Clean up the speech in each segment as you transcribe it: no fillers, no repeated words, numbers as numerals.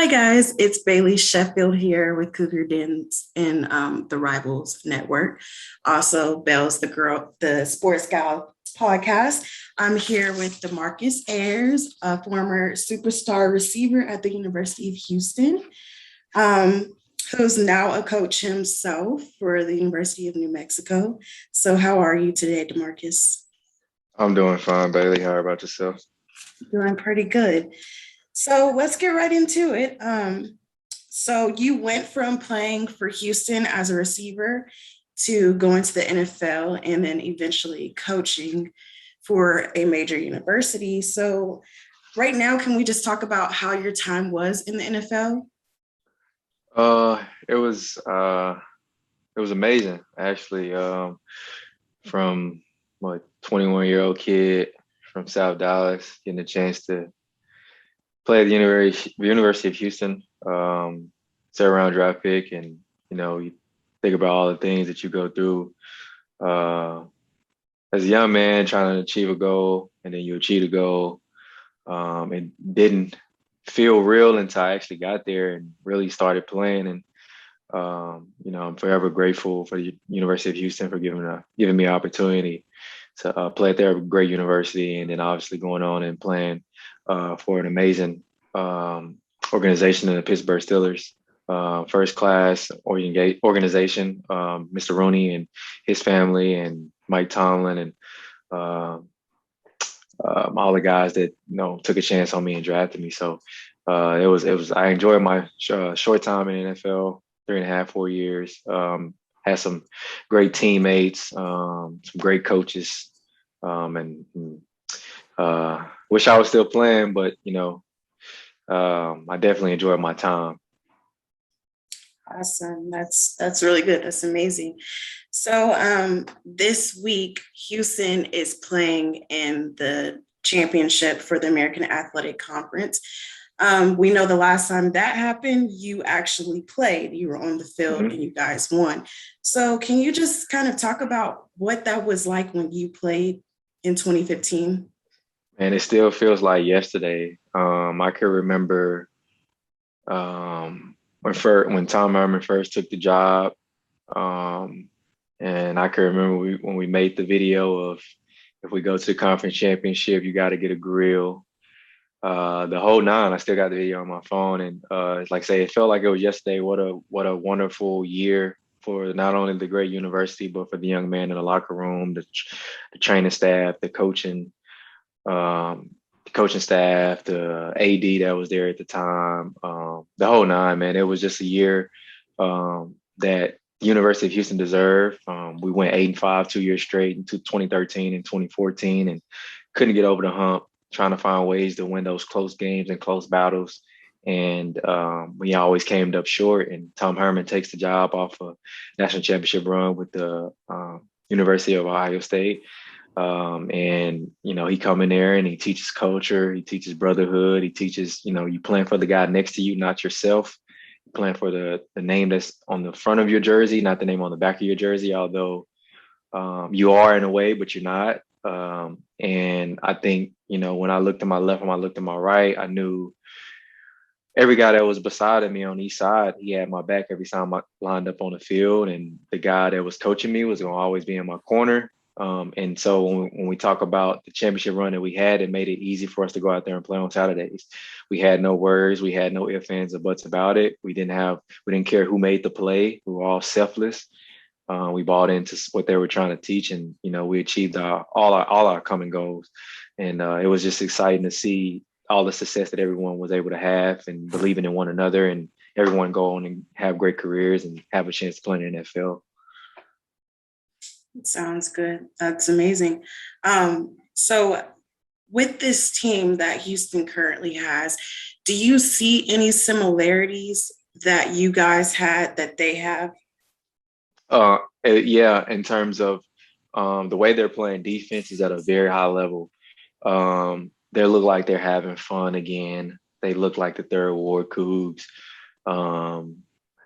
Hi guys, it's Baileigh Sheffield here with Cougar Den and the Rivals Network. Also, Belle's the Sports Gal podcast. I'm here with Demarcus Ayers, a former superstar receiver at the University of Houston, um, who's now a coach himself for the University of New Mexico. So, how are you today, Demarcus? I'm doing fine, Bailey. How about yourself? Doing pretty good. So let's get right into it. So you went from playing for Houston as a receiver to going to the NFL and then eventually coaching for a major university. So right now, can we just talk about how your time was in the NFL? Uh, it was it was amazing actually. From what 21-year-old kid from South Dallas, getting a chance to play at the University of Houston, third round draft pick, and you think about all the things that you go through uh, as a young man trying to achieve a goal, and then you achieve a goal. It didn't feel real until I actually got there and really started playing. And I'm forever grateful for the University of Houston for giving me an opportunity to play at their great university, and then obviously going on and playing for an amazing organization in the Pittsburgh Steelers. First class organization, Mr. Rooney and his family, and Mike Tomlin, and uh, all the guys that took a chance on me and drafted me. So it was. I enjoyed my short time in the NFL, 3.5, 4 years. Had some great teammates, some great coaches, and wish I was still playing, but I definitely enjoyed my time. Awesome. That's really good. That's amazing. So this week, Houston is playing in the championship for the American Athletic Conference. We know the last time that happened, you actually played. You were on the field Mhm. and you guys won. So can you just kind of talk about what that was like when you played in 2015? And it still feels like yesterday. I can remember when Tom Herman first took the job. Um, and I can remember when we made the video of, if we go to the conference championship, you got to get a grill. The whole nine. I still got the video on my phone, and like I say, it felt like it was yesterday. What a wonderful year for not only the great university, but for the young man in the locker room, the training staff, um, the coaching staff, the AD that was there at the time, the whole nine, man. It was just a year that the University of Houston deserved. We went 8-5 2 years straight into 2013 and 2014, and couldn't get over the hump, trying to find ways to win those close games and close battles. And we always came up short. And Tom Herman takes the job off a national championship run with the University of Ohio State. And he come in there and he teaches culture, he teaches brotherhood, he teaches, you playing for the guy next to you, not yourself. You playing for the name that's on the front of your jersey, not the name on the back of your jersey, although you are in a way, but you're not. And I think, when I looked to my left and I looked to my right, I knew every guy that was beside of me on each side, he had my back every time I lined up on the field. And the guy that was coaching me was going to always be in my corner. And so when we talk about the championship run that we had, it made it easy for us to go out there and play on Saturdays. We had no worries. We had no ifs, ands, or buts about it. We didn't care who made the play. We were all selfless. We bought into what they were trying to teach, and we achieved all our common goals. And it was just exciting to see all the success that everyone was able to have, and believing in one another, and everyone go on and have great careers and have a chance to play in the NFL. Sounds good. That's amazing. So with this team that Houston currently has, do you see any similarities that you guys had that they have? Yeah, in terms of the way they're playing defense is at a very high level. They look like they're having fun again. They look like the third ward Cougs. Um,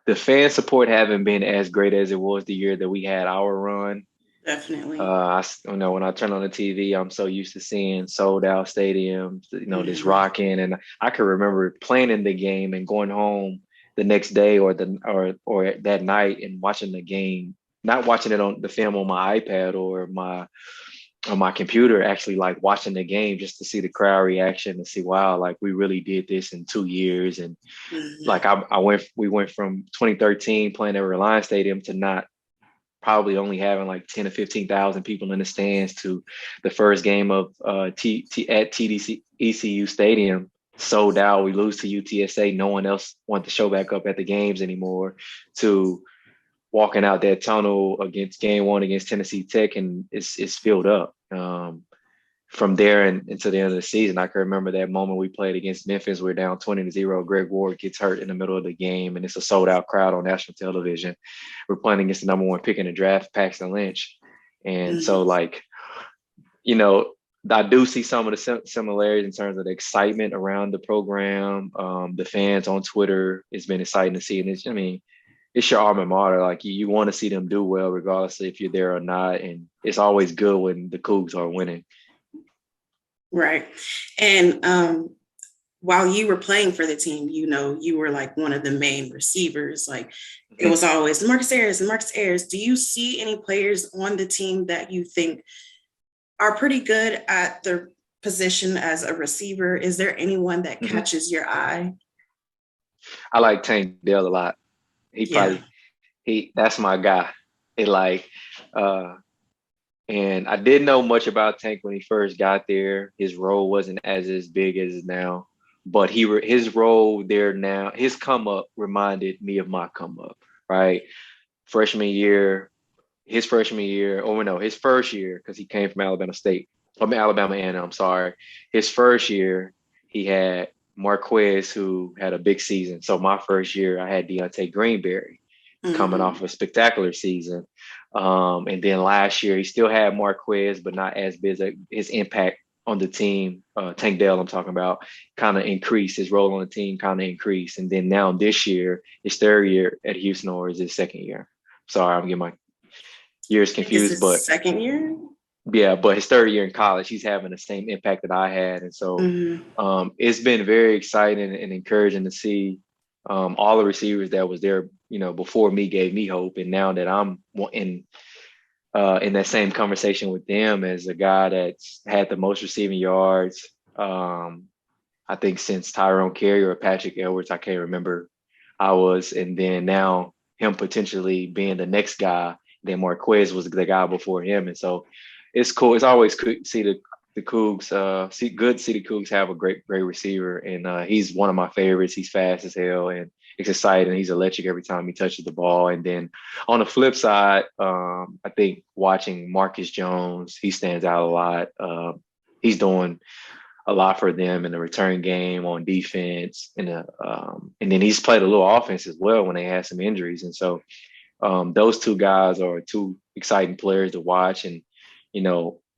the fan support haven't been as great as it was the year that we had our run. Definitely. When I turn on the TV, I'm so used to seeing sold out stadiums, this Mhm. rocking, and I can remember playing in the game and going home the next day or that night and watching the game, not watching it on the film on my iPad or my computer, actually like watching the game just to see the crowd reaction and see, wow, like we really did this in 2 years. And Mhm. like we went from 2013 playing at Reliance Stadium to not probably only having like 10 to 15,000 people in the stands to the first game of at TDC ECU Stadium sold out. We lose to UTSA. No one else wanted to show back up at the games anymore. To walking out that tunnel against game one against Tennessee Tech, and it's filled up. From there and into the end of the season, I can remember that moment we played against Memphis. We're down 20-0. Greg Ward gets hurt in the middle of the game, and it's a sold out crowd on national television. We're playing against the number one pick in the draft, Paxton Lynch. And so, Mhm. like, you know, I do see some of the similarities in terms of the excitement around the program. The fans on Twitter, it's been exciting to see. And it's your alma mater. Like you want to see them do well, regardless if you're there or not. And it's always good when the Cougs are winning. Right. And while you were playing for the team, you were like one of the main receivers. Like it Mhm. was always Demarcus Ayers, Demarcus Ayers. Do you see any players on the team that you think are pretty good at their position as a receiver? Is there anyone that Mhm. catches your eye? I like Tank Dell a lot. He Yeah. probably that's my guy. It like uh and I didn't know much about Tank when he first got there. His role wasn't as big as now, but his role there now, his come up reminded me of my come up, right? Freshman year, his first year, because he came from Alabama State, from Alabama A&M, I'm sorry. His first year, he had Marquez, who had a big season. So my first year, I had Deontay Greenberry coming Mm-hmm. off a spectacular season. And then last year, he still had Marquez, but not as big. His impact on the team, Tank Dell, I'm talking about, kind of increased. His role on the team kind of increased. And then now this year, his third year at Houston, or is his second year? Sorry, I'm getting my years I think it's confused, his but second year. yeah, but his third year in college, he's having the same impact that I had. And so Mm-hmm. it's been very exciting and encouraging to see all the receivers that was there, before me gave me hope. And now that I'm in that same conversation with them as a guy that's had the most receiving yards, I think since Tyrone Carrier or Patrick Edwards, I can't remember. And then now him potentially being the next guy. Then Marquez was the guy before him, and so it's cool. It's always cool to see the Cougs. Good to see the Cougs have a great receiver, and he's one of my favorites. He's fast as hell, and it's exciting. He's electric every time he touches the ball. And then on the flip side, I think watching Marcus Jones, he stands out a lot. He's doing a lot for them in the return game on defense, and then he's played a little offense as well when they had some injuries. And so those two guys are two exciting players to watch. And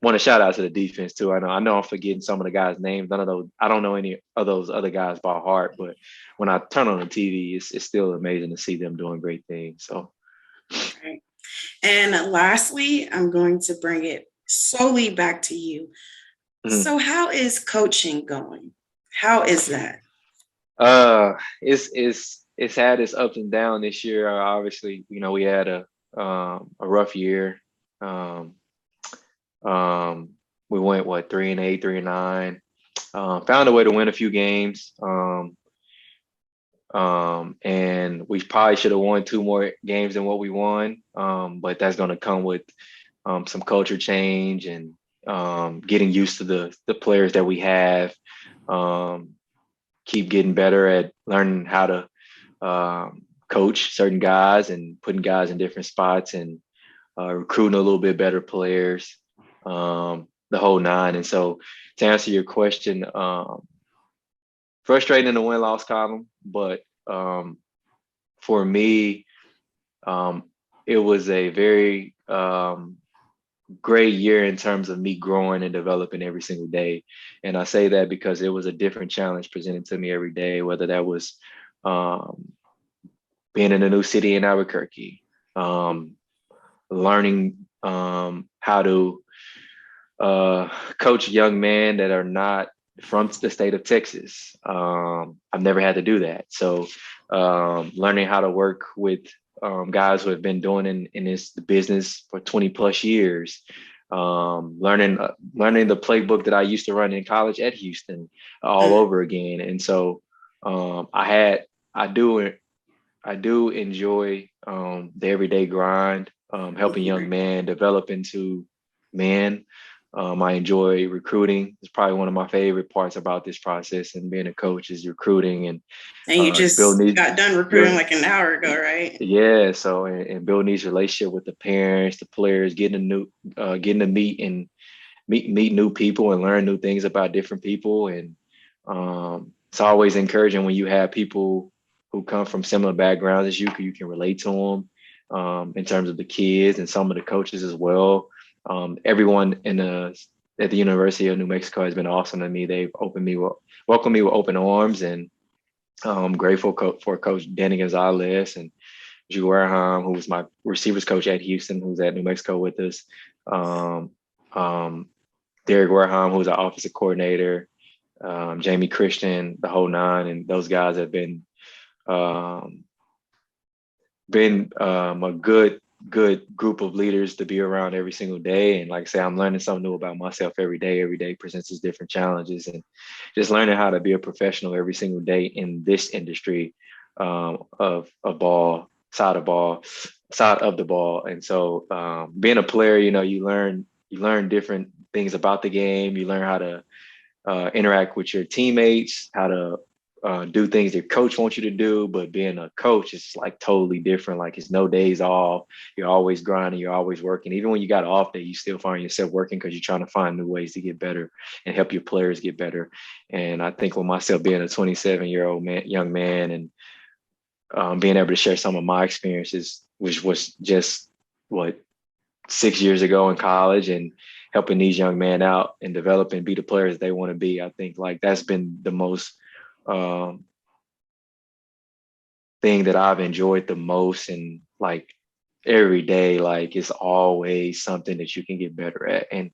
want to shout out to the defense too. I know I'm forgetting some of the guys' names. None of those, I don't know any of those other guys by heart, but when I turn on the TV, it's still amazing to see them doing great things. So. Right. And lastly, I'm going to bring it solely back to you. Mhm. So, how is coaching going? How is that? Uh, it's had its ups and downs this year. Obviously, we had a rough year. Um, we went 3-8, 3-9. Found a way to win a few games. And we probably should have won two more games than what we won. But that's going to come with some culture change and getting used to the players that we have. Keep getting better at learning how to coach certain guys and putting guys in different spots and recruiting a little bit better players, the whole nine. And so to answer your question, frustrating in the win-loss column, but for me, it was a very great year in terms of me growing and developing every single day. And I say that because it was a different challenge presented to me every day, whether that was being in a new city in Albuquerque, learning how to coach young men that are not from the state of Texas. I've never had to do that. So learning how to work with guys who have been doing in this business for 20 plus years, learning the playbook that I used to run in college at Houston all over again. And so I do enjoy the everyday grind, helping young men develop into men. I enjoy recruiting. It's probably one of my favorite parts about this process and being a coach is recruiting and you just got done recruiting like an hour ago, right? Yeah. So and building these relationships with the parents, the players, getting to meet new people and learn new things about different people. And it's always encouraging when you have people who come from similar backgrounds as you can relate to them in terms of the kids and some of the coaches as well. Everyone at the University of New Mexico has been awesome to me. They've welcomed me with open arms, and I'm grateful for Coach Den Gonzalez and Drew Wareham, who was my receivers coach at Houston, who's at New Mexico with us. Derek Wareham, who's our offensive coordinator, Jamie Christian, the whole nine, and those guys have been a good group of leaders to be around every single day. And like I say, I'm learning something new about myself every day. Every day presents us different challenges, and just learning how to be a professional every single day in this industry of ball, side of the ball. And so being a player, you learn different things about the game. You learn how to interact with your teammates, how to do things your coach wants you to do. But being a coach is like totally different. Like it's no days off. You're always grinding. You're always working. Even when you got off day, you still find yourself working because you're trying to find new ways to get better and help your players get better. And I think with myself being a 27-year-old young man and being able to share some of my experiences, which was just 6 years ago in college, and helping these young men out and develop and be the players they want to be. I think like that's been the most thing that I've enjoyed the most. And like every day, like it's always something that you can get better at. And,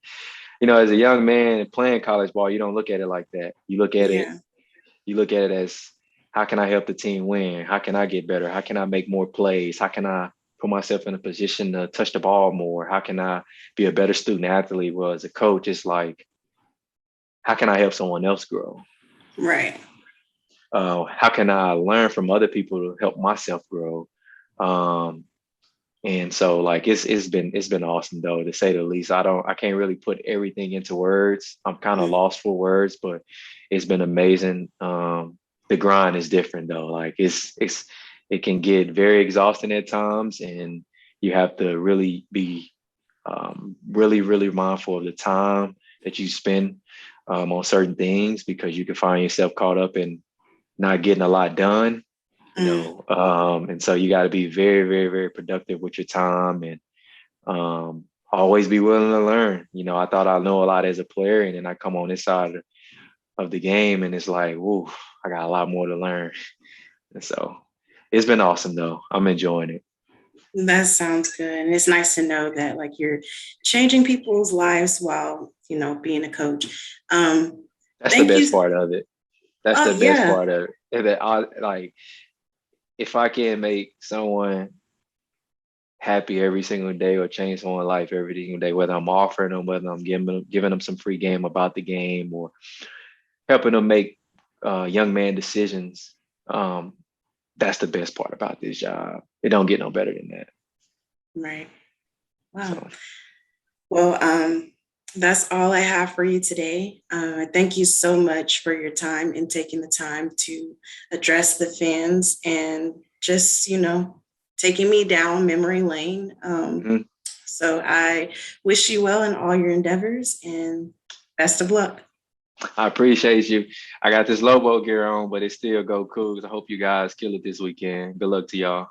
as a young man playing college ball, you don't look at it like that. You look at it as, how can I help the team win? How can I get better? How can I make more plays? How can I put myself in a position to touch the ball more? How can I be a better student athlete? Well, as a coach, it's like, how can I help someone else grow? Right. How can I learn from other people to help myself grow? And so like it's been awesome though, to say the least. I can't really put everything into words. I'm kind of lost for words, but it's been amazing. The grind is different though. Like it can get very exhausting at times, and you have to really be really, really mindful of the time that you spend on certain things, because you can find yourself caught up in not getting a lot done, and so you got to be very, very, very productive with your time, and always be willing to learn. I thought I know a lot as a player, and then I come on this side of the game, and it's like, whoa, I got a lot more to learn. And so it's been awesome though. I'm enjoying it. That sounds good. And it's nice to know that like you're changing people's lives while, being a coach. That's the best part of it. That's the best part of it. That if I can make someone happy every single day or change someone's life every single day, whether I'm offering them, whether I'm giving them some free game about the game, or helping them make young man decisions, that's the best part about this job. It don't get no better than that. Right. Wow. Well, that's all I have for you today. Thank you so much for your time and taking the time to address the fans and just, taking me down memory lane. So I wish you well in all your endeavors and best of luck. I appreciate you. I got this Lobo gear on, but it still go Cougs. I hope you guys kill it this weekend. Good luck to y'all.